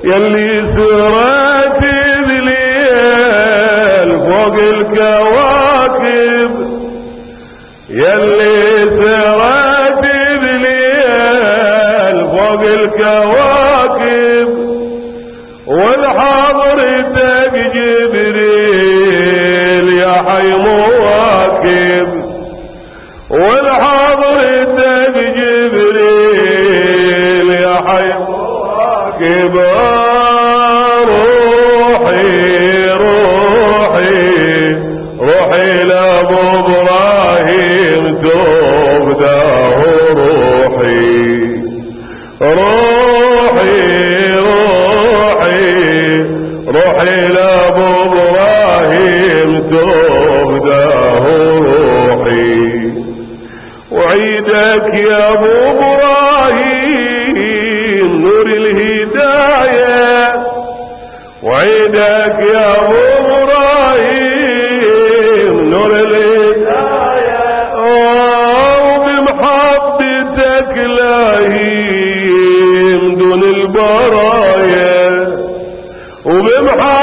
يلي سرت بليل فوق الكواكب، يلي سرت بليل فوق الكواكب، والحضرتك جبريل يا حي مواكب، والحضرتك جبريل يا حي مواكب. روحي روحي روحي لابو ابراهيم تبداه روحي، روحي روحي روحي لابو ابراهيم تبداه روحي. وعيدك يا ابو ابراهيم نور الهدايه، وعيدك يا ابو ابراهيم نور الهدايه، وبمحبتك لاهيم دون البرايا، وبمحبتك